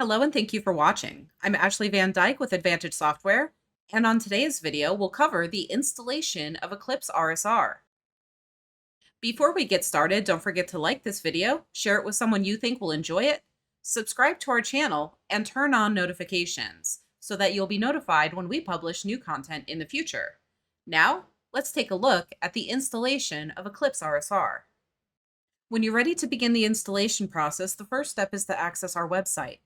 Hello and thank you for watching. I'm Ashley Van Dyke with Advantage Software, and on today's video, we'll cover the installation of Eclipse RSR. Before we get started, don't forget to like this video, share it with someone you think will enjoy it, subscribe to our channel, and turn on notifications so that you'll be notified when we publish new content in the future. Now, let's take a look at the installation of Eclipse RSR. When you're ready to begin the installation process, the first step is to access our website.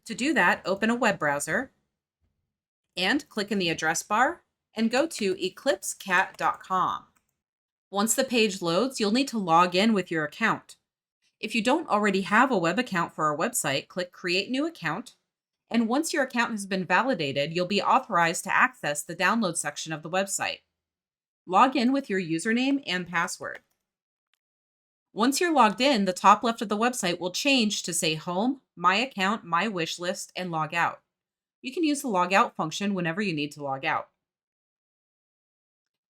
To do that, open a web browser and click in the address bar and go to eclipsecat.com. Once the page loads, you'll need to log in with your account. If you don't already have a web account for our website, click Create New Account, and once your account has been validated, you'll be authorized to access the download section of the website. Log in with your username and password. Once you're logged in, the top left of the website will change to say Home, My Account, My Wish List, and Log Out. You can use the Log Out function whenever you need to log out.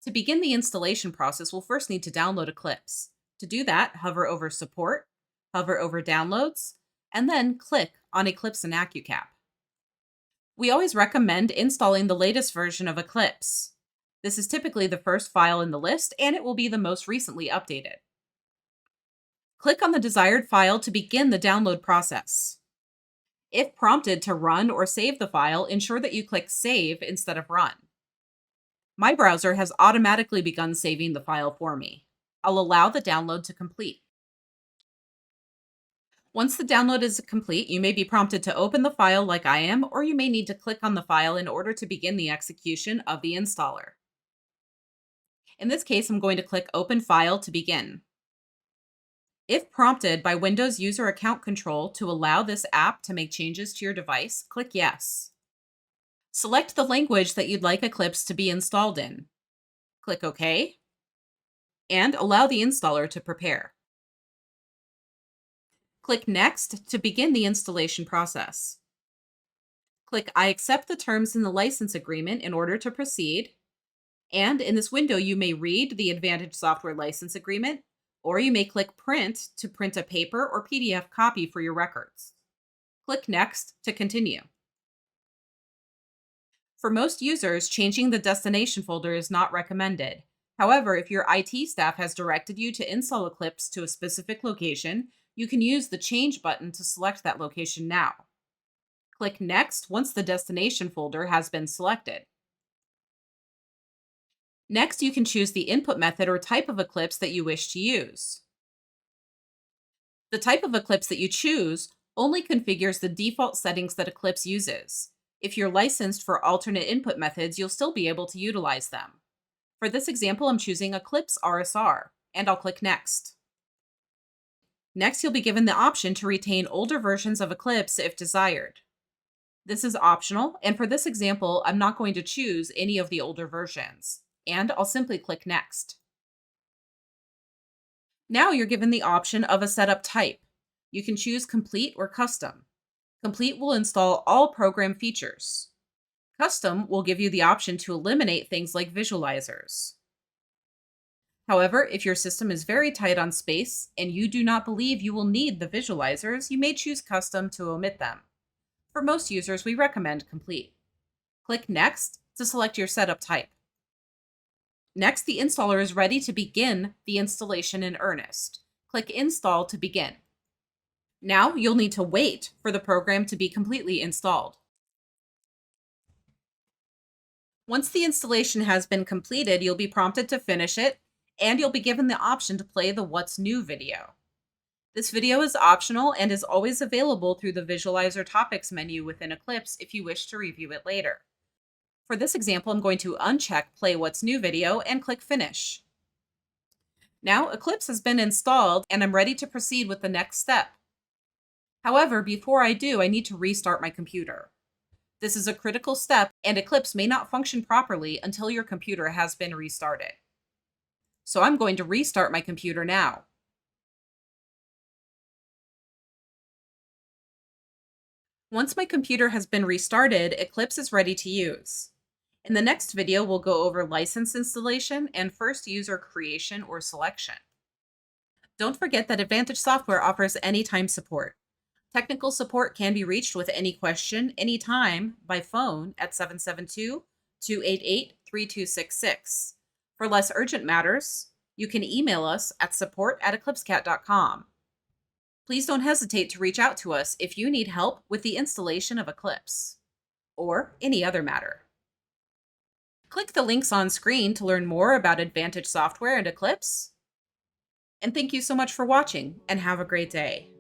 To begin the installation process, we'll first need to download Eclipse. To do that, hover over Support, hover over Downloads, and then click on Eclipse and AccuCap. We always recommend installing the latest version of Eclipse. This is typically the first file in the list, and it will be the most recently updated. Click on the desired file to begin the download process. If prompted to run or save the file, ensure that you click Save instead of Run. My browser has automatically begun saving the file for me. I'll allow the download to complete. Once the download is complete, you may be prompted to open the file like I am, or you may need to click on the file in order to begin the execution of the installer. In this case, I'm going to click Open File to begin. If prompted by Windows User Account Control to allow this app to make changes to your device, click Yes. Select the language that you'd like Eclipse to be installed in. Click OK, and allow the installer to prepare. Click Next to begin the installation process. Click I accept the terms in the license agreement in order to proceed, and in this window you may read the Advantage Software License Agreement, or you may click Print to print a paper or PDF copy for your records. Click Next to continue. For most users, changing the destination folder is not recommended. However, if your IT staff has directed you to install Eclipse to a specific location, you can use the Change button to select that location now. Click Next once the destination folder has been selected. Next, you can choose the input method or type of Eclipse that you wish to use. The type of Eclipse that you choose only configures the default settings that Eclipse uses. If you're licensed for alternate input methods, you'll still be able to utilize them. For this example, I'm choosing Eclipse RSR, and I'll click Next. Next, you'll be given the option to retain older versions of Eclipse if desired. This is optional, and for this example, I'm not going to choose any of the older versions, and I'll simply click Next. Now you're given the option of a setup type. You can choose Complete or Custom. Complete will install all program features. Custom will give you the option to eliminate things like visualizers. However, if your system is very tight on space and you do not believe you will need the visualizers, you may choose Custom to omit them. For most users, we recommend Complete. Click Next to select your setup type. Next, the installer is ready to begin the installation in earnest. Click Install to begin. Now, you'll need to wait for the program to be completely installed. Once the installation has been completed, you'll be prompted to finish it, and you'll be given the option to play the What's New video. This video is optional and is always available through the Visualizer Topics menu within Eclipse if you wish to review it later. For this example, I'm going to uncheck Play What's New video and click Finish. Now, Eclipse has been installed, and I'm ready to proceed with the next step. However, before I do, I need to restart my computer. This is a critical step, and Eclipse may not function properly until your computer has been restarted. So I'm going to restart my computer now. Once my computer has been restarted, Eclipse is ready to use. In the next video, we'll go over license installation and first user creation or selection. Don't forget that Advantage Software offers anytime support. Technical support can be reached with any question anytime by phone at 772-288-3266. For less urgent matters, you can email us at support@eclipsecat.com. Please don't hesitate to reach out to us if you need help with the installation of Eclipse or any other matter. Click the links on screen to learn more about Advantage software and Eclipse. And thank you so much for watching, and have a great day.